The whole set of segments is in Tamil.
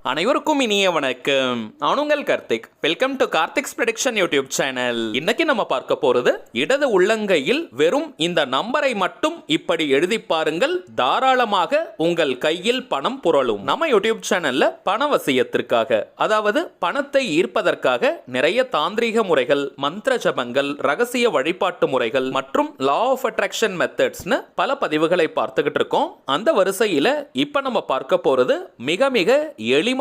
அனைவருக்கும் இனிய வணக்கம். நான் உங்கள் Karthik. Welcome to Karthik's prediction YouTube channel. இன்னைக்கு நம்ம பார்க்க போறது இடது உள்ளங்கையில் வெறும் இந்த நம்பரை மட்டும் இப்படி எழுதி பாருங்கள், தாராளமாக உங்கள் கையில் பணம் புரளும். நம்ம யூடியூப் சேனல்ல பணவசியத்திற்காக, அதாவது பணத்தை ஈர்ப்பதற்காக நிறைய தாந்திரீக முறைகள், மந்திர ஜபங்கள், ரகசிய வழிபாட்டு முறைகள் மற்றும் லா ஆஃப் அட்ராக்ஷன் மெத்தட்ஸ்னு பல பதிவுகளை பார்த்துக்கிட்டு இருக்கோம். அந்த வரிசையில இப்ப நம்ம பார்க்க போறது மிக மிக எளிமையான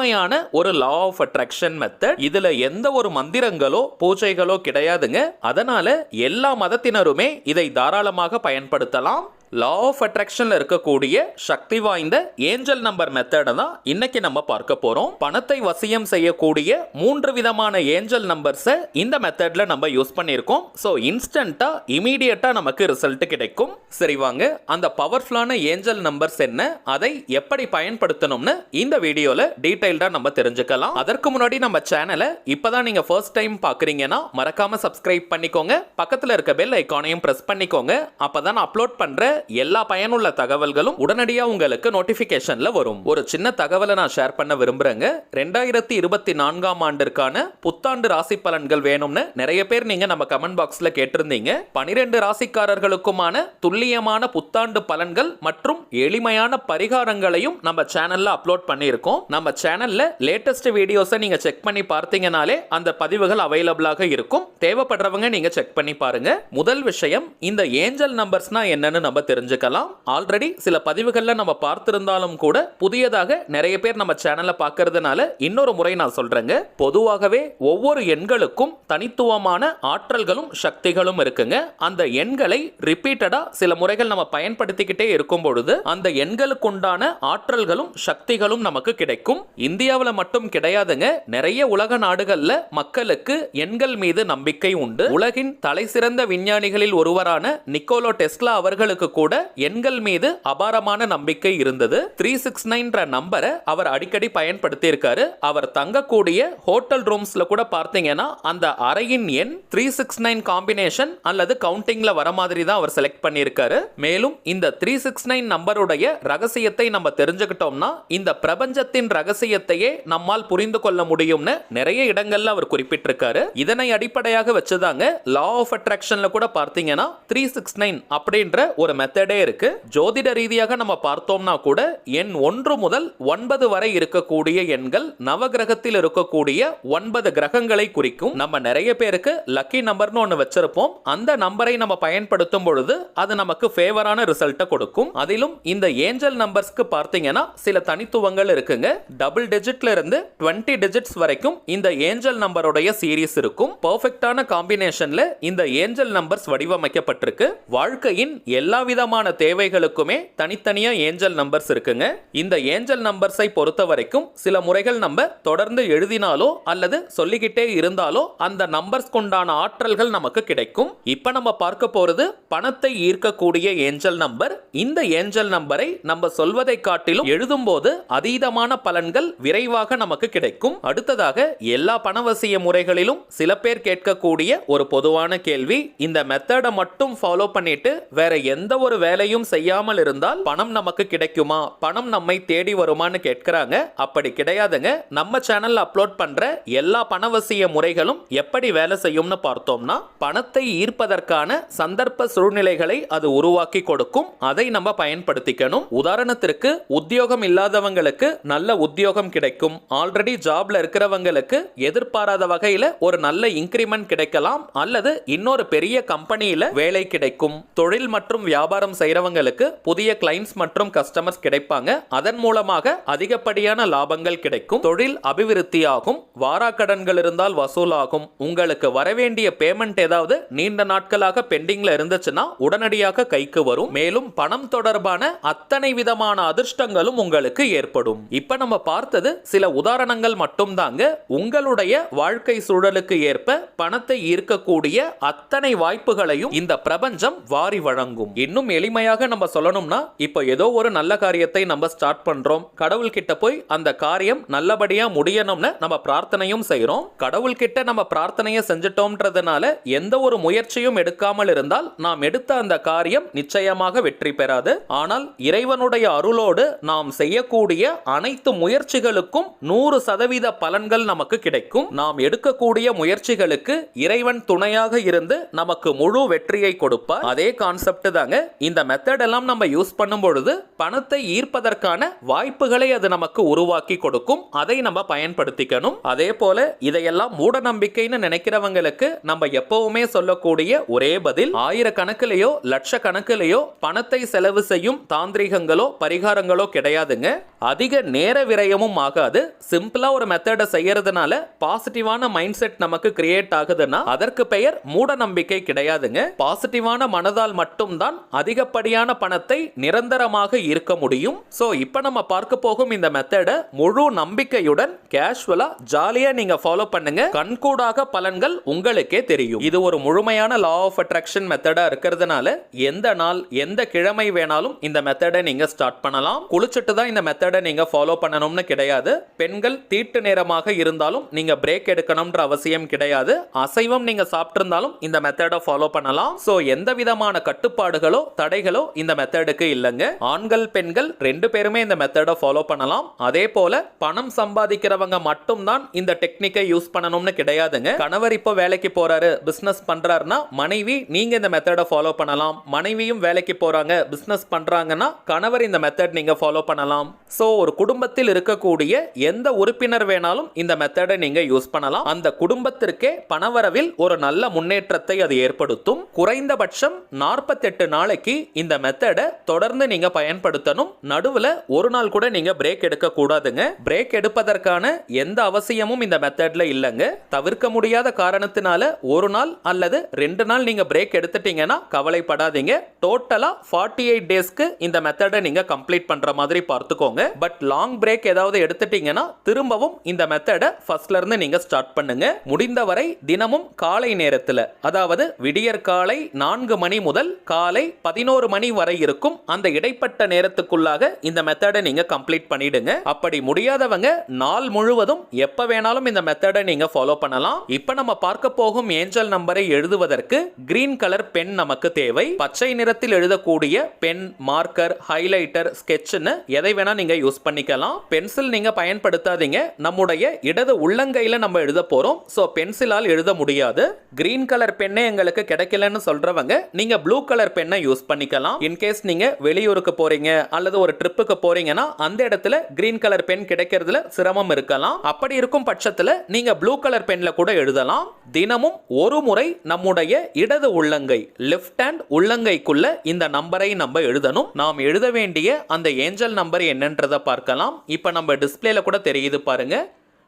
ஒரு லா ஆஃப் அட்ராக்ஷன் மெத்தட். இதுல எந்த ஒரு மந்திரங்களோ பூஜைகளோ கிடையாதுங்க. அதனால எல்லா மதத்தினருமே இதை தாராளமாக பயன்படுத்தலாம். லா ஆஃப் அட்ராக்ஷன்ல இருக்கக்கூடிய சக்தி வாய்ந்த ஏஞ்சல் நம்பர் மெத்தடை தான் இன்னைக்கு நம்ம பார்க்க போறோம். பணத்தை வசியம் செய்யக்கூடிய 3 விதமான ஏஞ்சல் நம்பர்ஸை இந்த மெத்தட்ல நம்ம யூஸ் பண்ணியிருக்கோம். ஸோ இன்ஸ்டன்டா இமீடியட்டா நமக்கு ரிசல்ட் கிடைக்கும். சரி வாங்க, அந்த பவர்ஃபுல்லான ஏஞ்சல் நம்பர்ஸ் என்ன, அதை எப்படி பயன்படுத்தணும்னு இந்த வீடியோல டீடைல்டா நம்ம தெரிஞ்சுக்கலாம். அதற்கு முன்னாடி நம்ம சேனலை இப்பதான் நீங்க ஃபர்ஸ்ட் டைம் பாக்குறீங்கன்னா மறக்காம சப்ஸ்கிரைப் பண்ணிக்கோங்க. பக்கத்துல இருக்க பெல் ஐகானையும் பிரஸ் பண்ணிக்கோங்க. அப்பதான் அப்லோட் பண்ற எல்லா பயனுள்ள தகவல்களும் உடனடியா உங்களுக்கு நோட்டிபிகேஷன்ல வரும். ஒரு சின்ன தகவலை நான் ஷேர் பண்ண விரும்புறேங்க. 2024ஆம் ஆண்டிற்கான புத்தாண்டு ராசி பலன்கள் வேணும்னு நிறைய பேர் நீங்க நம்ம கமெண்ட் பாக்ஸ்ல கேட்டிருந்தீங்க. 12 ராசிக்காரர்களுக்குமான துல்லியமான புத்தாண்டு பலன்கள் மற்றும் எளிமையான பரிகாரங்களையும் நம்ம சேனல்ல அப்லோட் பண்ணியிருக்கோம். நம்ம சேனல்ல லேட்டஸ்ட் வீடியோஸை நீங்க செக் பண்ணி பார்த்தீங்கனாலே அந்த பதிவுகள் அவைலபிளாக இருக்கும். தேவைப்படுறவங்க நீங்க செக் பண்ணி பாருங்க. முதல் விஷயம், இந்த ஏஞ்சல் நம்பர்ஸ்னா என்னன்னு நம்ம தெரிஞ்சுக்கலாம். ஆல்ரெடி சில பதிவுகள்ல நம்ம பார்த்திருந்தாலும் கூட புதியதாக நிறைய பேர் நம்ம சேனலை பார்க்கறதுனால இன்னொரு முறை நான் சொல்றேங்க. பொதுவாகவே ஒவ்வொரு எண்களுக்கும் தனித்துவமான ஆற்றல்களும் சக்திகளும் இருக்குங்க. அந்த எண்களை ரிப்பீட்டடா சில முறைகள் நம்ம பயன்படுத்திக்கிட்டே இருக்கும் பொழுது அந்த எண்களுக்கு உண்டான ஆற்றல்களும் சக்திகளும் நமக்கு கிடைக்கும். இந்தியாவில் மட்டும் கிடையாதுங்க, நிறைய உலக நாடுகள்ல மக்களுக்கு எண்கள் மீது நம்பிக்கை உண்டு. உலகின் தலை சிறந்த விஞ்ஞானிகளில் ஒருவரான நிக்கோலா டெஸ்லா அவர்களுக்கு கூட எண்கள் மீது அபாரமான நம்பிக்கை இருந்தது. 369 நம்பரை அவர் அடிக்கடி பயன்படுத்தி இருக்காரு. அவர் தங்கக்கூடிய ஹோட்டல் ரூம்ஸ்ல கூட பார்த்தீங்கன்னா அந்த அறையின் எண் 369 காம்பினேஷன் அல்லது கவுண்டிங்ல வர மாதிரி தான் அவர் செலக்ட் பண்ணியிருக்காரு. மேலும் இந்த 369 நம்பருடைய ரகசியத்தை நம்ம தெரிஞ்சுக்கிட்டோம்னா இந்த பிரபஞ்சத்தின் ரகசியத்தையே நம்மால் புரிந்து கொள்ள முடியும்னு நிறைய இடங்கள்ல அவர் குறிப்பிட்டிருக்காரு. இதனை அடிப்படையாக வச்சுதாங்க லா ஆஃப் அட்ராக்ஷன்ல கூட பார்த்தீங்கன்னா 369 அப்படின்ற ஒரு மெத்தடே இருக்கு. ஜோதிட ரீதியாக நம்ம பார்த்தோம்னா கூட எண் 1 முதல் 9 வரை இருக்கக்கூடிய எண்கள் நவகிரகத்தில் இருக்கக்கூடிய 9 கிரகங்களை குறிக்கும். நம்ம நிறைய பேருக்கு லக்கி நம்பர்னு ஒன்று வச்சிருப்போம். அந்த நம்பரை நம்ம பயன்படுத்தும் பொழுது அது நமக்கு ஃபேவரான ரிசல்ட்டை கொடுக்கும். அதிலும் இந்த ஏஞ்சல் நம்பர்ஸ்க்கு பார்த்தீங்கன்னா சில தனித்துவங்கள் இருக்குங்க. டபுள் டிஜிட்ல இருந்து 20 டிஜிட்ஸ் வரைக்கும் இந்த ஏஞ்சல் நம்பருடைய சீரிஸ் இருக்கும். பெர்ஃபெக்ட்டான காம்பினேஷன்ல இந்த ஏஞ்சல் நம்பர்ஸ் வடிவமைக்கப்பட்டிருக்கு. வாழ்க்கையின் எல்லா விதமான தேவைகளுக்குமே தனித்தனியா ஏஞ்சல் நம்பர்ஸ் இருக்குங்க. இந்த ஏஞ்சல் நம்பர்ஸை பொறுத்த வரைக்கும் சில முறைகள் நம்ம தொடர்ந்து எழுதினாலோ அல்லது சொல்லிக்கிட்டே இருந்தாலோ அந்த நம்பர்ஸ் கொண்டான ஆற்றல்கள் நமக்கு கிடைக்கும். இப்ப நம்ம பார்க்க போறது பணத்தை ஈர்க்கக்கூடிய ஏஞ்சல் நம்பர். இந்த ஏஞ்சல் நம்பரை நம்ம சொல்வதை காட்டிலும் எழுதும் போது அதீதமான பலன்கள் விரைவாக நமக்கு கிடைக்கும். அடுத்ததாக எல்லா பணவசிய முறைகளிலும் சில பேர் கேட்கக்கூடிய ஒரு பொதுவான கேள்வி, இந்த மெத்தடை மட்டும் ஃபாலோ பண்ணிட்டு வேற எந்த ஒரு வேலையும் செய்யாமல் இருந்தால் பணம் நமக்கு கிடைக்குமா, பணம் நம்மை தேடி வருமான்னு கேட்கிறாங்க. அப்படி கிடையாதுங்க. நம்ம சேனல்ல அப்லோட் பண்ற எல்லா பணவசிய முறைகளும் எப்படி வேலை செய்யும்னு பார்த்தோம்னா பணத்தை ஈர்ப்பதற்கான சந்தர்ப்ப சூழ்நிலைகளை அது உருவாக்கி கொடுக்கும். அதை நம்ம பயன்படுத்திக்கணும். உதாரணத்திற்கு உத்தியோகம் இல்லாதவங்களுக்கு நல்ல உத்தியோகம் கிடைக்கும். ஆல்ரெடி ஜாப்ல இருக்கிறவங்களுக்கு எதிர்பாராத வகையில ஒரு நல்ல இன்கிரிமெண்ட் கிடைக்கலாம் அல்லது இன்னொரு பெரிய கம்பெனியில வேலை கிடைக்கும். தொழில் மற்றும் வியாபாரம் செய்றவங்களுக்கு புதிய கிளைண்ட்ஸ் மற்றும் கஸ்டமர்ஸ் கிடைப்பாங்க. அதன் மூலமாக அதிகப்படியான லாபங்கள் கிடைக்கும். தொழில் அபிவிருத்தியாகும். வாராக்கடன்கள் இருந்தால் வசூலாகும். உங்களுக்கு வரவேண்டிய பேமெண்ட் ஏதாவது நீண்ட நாட்களாக பெண்டிங்ல இருந்துச்சுன்னா உடனடியாக கைக்கு வரும். மேலும் பணம் தொடர்பான அத்தனை விதமான அதிர்ஷ்டங்களும் உங்களுக்கு ஏற்படும். இப்ப நம்ம பார்த்தது சில உதாரணங்கள் மட்டும் தாங்க. உங்களுடைய வாழ்க்கை சூழலுக்கு ஏற்ப பணத்தை ஈர்க்கக்கூடிய அத்தனை வாய்ப்புகளையும் இந்த பிரபஞ்சம் வாரி வழங்கும். இன்னும் இன்னும் எளிமையாக நம்ம சொல்லணும்னா, இப்போ ஏதோ ஒரு நல்ல காரியத்தை நம்ம ஸ்டார்ட் பண்றோம், கடவுள்கிட்ட போய் அந்த காரியம் நல்லபடியா முடியணும்னு நம்ம பிரார்த்தனையும் செய்றோம். கடவுள்கிட்ட நம்ம பிரார்த்தனையை செஞ்சிட்டோம்ன்றதுனால எந்த ஒரு முயற்சியும் எடுக்காமல் இருந்தால் நாம் எடுத்த அந்த காரியம் நிச்சயமாக வெற்றி பெறாது. ஆனால் இறைவனுடைய அருளோடு நாம் செய்யக்கூடிய அனைத்து முயற்சிகளுக்கும் 100% பலன்கள் நமக்கு கிடைக்கும். நாம் எடுக்கக்கூடிய முயற்சிகளுக்கு இறைவன் துணையாக இருந்து நமக்கு முழு வெற்றியை கொடுப்பார். அதே கான்செப்ட் தாங்க இந்த மெத்தட் எல்லாம் நம்ம யூஸ் பண்ணும் பொழுது பணத்தை ஈர்ப்பதற்கான வாய்ப்புகளை அது நமக்கு உருவாக்கி கொடுக்கும். அதை நம்ம பயன்படுத்திக்கணும். அதே போல இதையெல்லாம் மூட நம்பிக்கைன்னு நினைக்கிறவங்களுக்கு நம்ம எப்பவுமே சொல்லக்கூடிய ஒரே பதில், ஆயிரக்கணக்கிலேயோ லட்சக்கணக்கிலேயோ பணத்தை செலவு செய்யும் தாந்திரிகங்களோ பரிகாரங்களோ கிடையாதுங்க. அதிக நேர விரயமும் ஆகாது. சிம்பிளா ஒரு மெத்தடை செய்யறதுனால பாசிட்டிவான மைண்ட் செட் நமக்கு கிரியேட் ஆகுதுன்னா அதற்கு பெயர் மூட நம்பிக்கை கிடையாதுங்க. பாசிட்டிவான மனதால் மட்டும்தான் அதிகப்படியான பணத்தை நிரந்தரமாக ஈர்க்க முடியும். சோ இப்போ நம்ம பார்க்க போகும் இந்த மெத்தடை முழு நம்பிக்கையுடன் கேஷுவலா ஜாலியா நீங்க ஃபாலோ பண்ணுங்க. கண்கூடாக பலன்கள் உங்களுக்கே தெரியும். இது ஒரு முழுமையான லா ஆஃப் அட்ராக்ஷன் மெத்தடா இருக்கிறதுனால எந்த நாள் எந்த கிழமை வேணாலும் இந்த மெத்தடை நீங்க ஸ்டார்ட் பண்ணலாம். குளிச்சுட்டு தான் இந்த மெத்தடை நீங்க ஃபாலோ பண்ணணும்னு கிடையாது. பெண்கள் தீட்டு நேரமாக இருந்தாலும் நீங்க பிரேக் எடுக்கணும்ன்ற அவசியம் கிடையாது. அசைவம் நீங்க சாப்பிட்டிருந்தாலும் இந்த மெத்தடை ஃபாலோ பண்ணலாம். சோ எந்த விதமான கட்டுப்பாடுகளோ தடைகளோ இந்த மெத்தடுக்கு இல்லைங்க. ஆண்கள் பெண்கள் ரெண்டு பேருமே இந்த மெத்தடை ஃபாலோ பண்ணலாம். அதே போல பணம் சம்பாதிக்கிறவங்க மட்டும்தான் இந்த டெக்னிக்கை யூஸ் பண்ணணும்னு கிடையாதுங்க. கணவர் இப்போ வேலைக்கு போறாரு, பிசினஸ் பண்றாருன்னா மனைவி நீங்க இந்த மெத்தடை ஃபாலோ பண்ணலாம். மனைவியும் வேலைக்கு போறாங்க, பிசினஸ் பண்றாங்கன்னா கணவர் இந்த மெத்தட் நீங்க ஃபாலோ பண்ணலாம். சோ ஒரு குடும்பத்தில் இருக்கக்கூடிய எந்த உறுப்பினர் வேணாலும் இந்த மெத்தடை நீங்க யூஸ் பண்ணலாம். அந்த குடும்பத்திற்கே பணவரவில் ஒரு நல்ல முன்னேற்றத்தை அது ஏற்படுத்தும். குறைந்தபட்சம் 48 நாளைக்கு இந்த மெத்தடை தொடர்ந்து நீங்க பயன்படுத்தணும். நடுவுல ஒரு நாள் கூட நீங்க பிரேக் எடுக்க கூடாதுங்க. பிரேக் எடுப்பதற்கான எந்த அவசியமும் இந்த மெத்தட்ல இல்லைங்க. தவிர்க்க முடியாத காரணத்தினால ஒரு நாள் அல்லது 2 நாள் நீங்க பிரேக் எடுத்துட்டீங்கன்னா கவலைப்படாதீங்க. டோட்டலா 48 டேஸ்க்கு இந்த மெத்தடை நீங்க கம்ப்ளீட் பண்ற மாதிரி பார்த்துக்கோங்க. பட் லாங் பிரேக் ஏதாவது எடுத்துட்டீங்கன்னா திரும்பவும் இந்த மெத்தடை ஃபர்ஸ்ட்ல இருந்து நீங்க ஸ்டார்ட் பண்ணுங்க. முடிந்தவரை தினமும் காலை நேரத்தில், அதாவது விடியற் காலை 4 மணி முதல் காலை 11 மணி வரை இருக்கும் அந்த இடைப்பட்ட நேரத்துக்குள்ளாக இந்த மெத்தடை நீங்க கம்ப்ளீட் பண்ணிடுங்க. அப்படி முடியாதவங்க நாள் முழுவதும் எப்ப வேணாலும் இந்த மெத்தடை நீங்க ஃபாலோ பண்ணலாம். இப்ப நம்ம பார்க்க போகும் ஏஞ்சல் நம்பரை எழுதுவதற்கு கிரீன் கலர் பென் நமக்கு தேவை. பச்சை நிறத்தில் எழுதக்கூடிய பென், மார்க்கர், ஹைலைட்டர், ஸ்கெட்ச்னு எதை வேணா நீங்க யூஸ் பண்ணிக்கலாம். பென்சில் நீங்க பயன்படுத்தாதீங்க. நம்முடைய இடது உள்ளங்கையில நம்ம எழுத போறோம். சோ பென்சிலால் எழுத முடியாது. கிரீன் கலர் பெண்ணே எங்களுக்கு கிடைக்கலன்னு சொல்றவங்க நீங்க ப்ளூ கலர் பெண்ணை யூஸ் பண்ணிக்கலாம். இன்கேஸ் நீங்க வெளியூருக்கு போறீங்க அல்லது ஒரு ட்ரிப்புக்கு போறீங்கன்னா அந்த இடத்துல கிரீன் கலர் பென் கிடைக்கிறதுல சிரமம் இருக்கலாம். அப்படி இருக்கும் பட்சத்துல நீங்க ப்ளூ கலர் பென்ல கூட எழுதலாம். தினமும் ஒரு முறை நம்முடைய இடது உள்ளங்கை, லெஃப்ட் ஹேண்ட் உள்ளங்கைக்குள்ள இந்த நம்பரை நம்ம எழுதணும். நாம் எழுத வேண்டிய அந்த ஏஞ்சல் நம்பர் என்னன்றதை பார்க்கலாம். இப்ப நம்ம டிஸ்பிளேல கூட தெரியுது பாருங்க.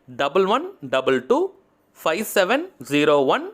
11225701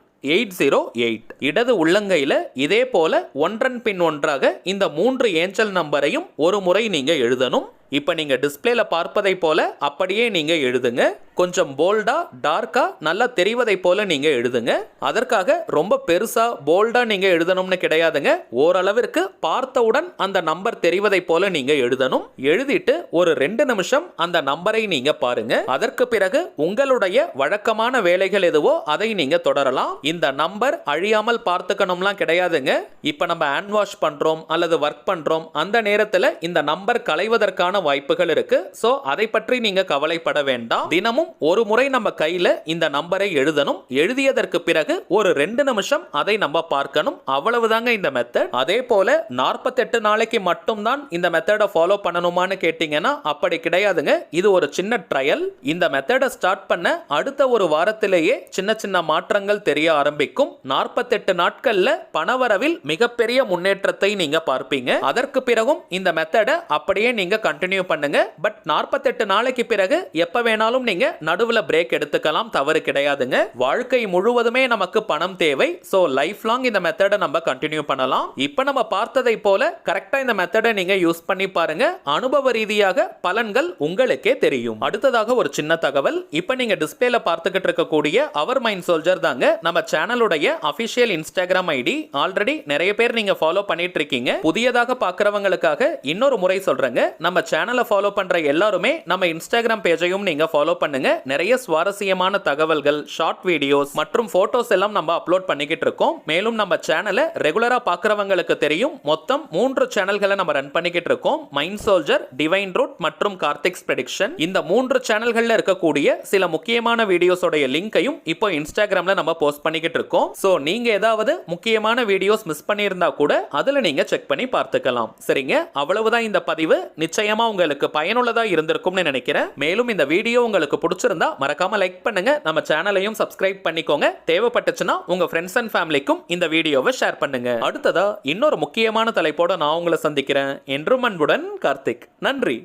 இடது உள்ளங்கையில இதே போல ஒன்றன் பின் ஒன்றாக இந்த 3 ஏஞ்சல் நம்பரையும் ஒரு முறை நீங்க எழுதணும். இப்ப நீங்க டிஸ்பிளேல பார்ப்பதை போல அப்படியே நீங்க எழுதுங்க. கொஞ்சம் போல்டா டார்க்கா நல்லா தெரிவதை போல நீங்க எழுதுங்க. அதற்காக ரொம்ப பெருசா போல்டா நீங்க எழுதணும்னு கிடையாதுங்க. ஓரளவிற்கு பார்த்தவுடன் அந்த நம்பர் தெரிவதை போல நீங்க எழுதணும். எழுதிட்டு ஒரு 2 நிமிஷம் அந்த நம்பரை நீங்க பாருங்க. அதற்கு பிறகு உங்களுடைய வழக்கமான வேலைகள் எதுவோ அதை நீங்க தொடரலாம். இந்த நம்பர் அழியாமல் பார்த்துக்கணும்லாம் கிடையாதுங்க. இப்ப நம்ம ஹேண்ட் வாஷ் பண்றோம் அல்லது ஒர்க் பண்றோம், அந்த நேரத்துல இந்த நம்பர் களைவதற்கான வாய்ப்புகள் இருக்கு. சோ அதை பற்றி நீங்க கவலைப்பட வேண்டாம். தினமும் ஒரு முறை நம்ம கையில இந்த நம்பரை எழுதணும். எழுதியதற்கு பிறகு ஒரு 2 நிமிஷம் அதை நம்ம பார்க்கணும். அவ்வளவுதாங்க இந்த மெத்தட். அதே போல 48 நாளைக்கு மட்டும்தான் இந்த மெத்தடை ஃபாலோ பண்ணணுமான்னு கேட்டீங்கன்னா அப்படி கிடையாதுங்க. இது ஒரு சின்ன ட்ரையல். இந்த மெத்தடை ஸ்டார்ட் பண்ண அடுத்த ஒரு வாரத்திலேயே சின்ன சின்ன மாற்றங்கள் தெரிய ஆரம்பிக்கும். 48 நாட்கள்ல பணவரவில் மிகப்பெரிய முன்னேற்றத்தை நீங்க பார்ப்பீங்க. அதற்கு பிறகும் இந்த மெத்தடை அப்படியே நீங்க கண்டினியூ பண்ணுங்க. பட் 48 நாளைக்கு பிறகு எப்ப வேணாலும் நீங்க நடுவுல பிரேக் எடுத்துக்கலாம், தவறு கிடையாதுங்க. வாழ்க்கை முழுவதுமே நமக்கு பணம் தேவை. சோ லைஃப் லாங் இந்த மெத்தடை நம்ம கண்டினியூ பண்ணலாம். இப்போ நம்ம பார்த்ததை போல கரெக்டா இந்த மெத்தடை நீங்க யூஸ் பண்ணி பாருங்க. அனுபவ ரீதியாக பலன்கள் உங்களுக்கே தெரியும். அடுத்ததாக ஒரு சின்ன தகவல். இப்போ நீங்க டிஸ்பிளேல பார்த்துக்கிட்டு இருக்கக்கூடிய அவர் மைண்ட் சோல்ஜர் தாங்க நம்ம சேனலுடைய அபிஷியல் இன்ஸ்டாகிராம் ஐடி. ஆல்ரெடி நிறைய பேர் நீங்க ஃபாலோ பண்ணிட்டு இருக்கீங்க. புதியதாக பார்க்கறவங்களுக்காக இன்னொரு முறை சொல்றேங்க. நம்ம சேனலை ஃபாலோ பண்ற எல்லாருமே நம்ம இன்ஸ்டாகிராம் பேஜையும் நீங்க ஃபாலோ பண்ணுங்க. நிறைய சுவாரஸ்யமான தகவல்கள், ஷார்ட் வீடியோஸ் மற்றும் போட்டோஸ் எல்லாம் நம்ம அப்லோட் பண்ணிக்கிட்டு இருக்கோம். மேலும் நம்ம சேனலை ரெகுலரா பார்க்கறவங்களுக்கு தெரியும், மொத்தம் 3 சேனல்களை நம்ம ரன் பண்ணிக்கிட்டு இருக்கோம். மைண்ட் சோல்ஜர், டிவைன் ரூட் மற்றும் கார்த்திக்ஸ் ப்ரெடிக்ஷன். இந்த 3 சேனல்கள்ல இருக்கக்கூடிய சில முக்கியமான வீடியோஸோட லிங்கையும் இப்போ இன்ஸ்டாகிராம்ல நம்ம போஸ்ட் பண்ணிக்கிட்டு இருக்கோம். சோ நீங்க ஏதாவது முக்கியமான வீடியோஸ் மிஸ் பண்ணியிருந்தா கூட அதுல நீங்க செக் பண்ணி பார்த்துக்கலாம். சரிங்க, அவ்வளவுதான் இந்த பதிவு. நிச்சயமா உங்களுக்கு பயனுள்ளதா இருந்திருக்கும்னு நினைக்கிறேன். மேலும் இந்த வீடியோ உங்களுக்கு பிடிச்சிருந்தா மறக்காம லைக் பண்ணுங்க. நம்ம சேனலையும் சப்ஸ்கிரைப் பண்ணிக்கோங்க. தேவைப்பட்டுச்சுன்னா உங்க ஃப்ரெண்ட்ஸ் அண்ட் ஃபேமிலிக்கும் இந்த வீடியோவை ஷேர் பண்ணுங்க. அடுத்ததா இன்னொரு முக்கியமான தலைப்போட நான் உங்களை சந்திக்கிறேன். என்றும் அன்புடன் கார்த்திக். நன்றி.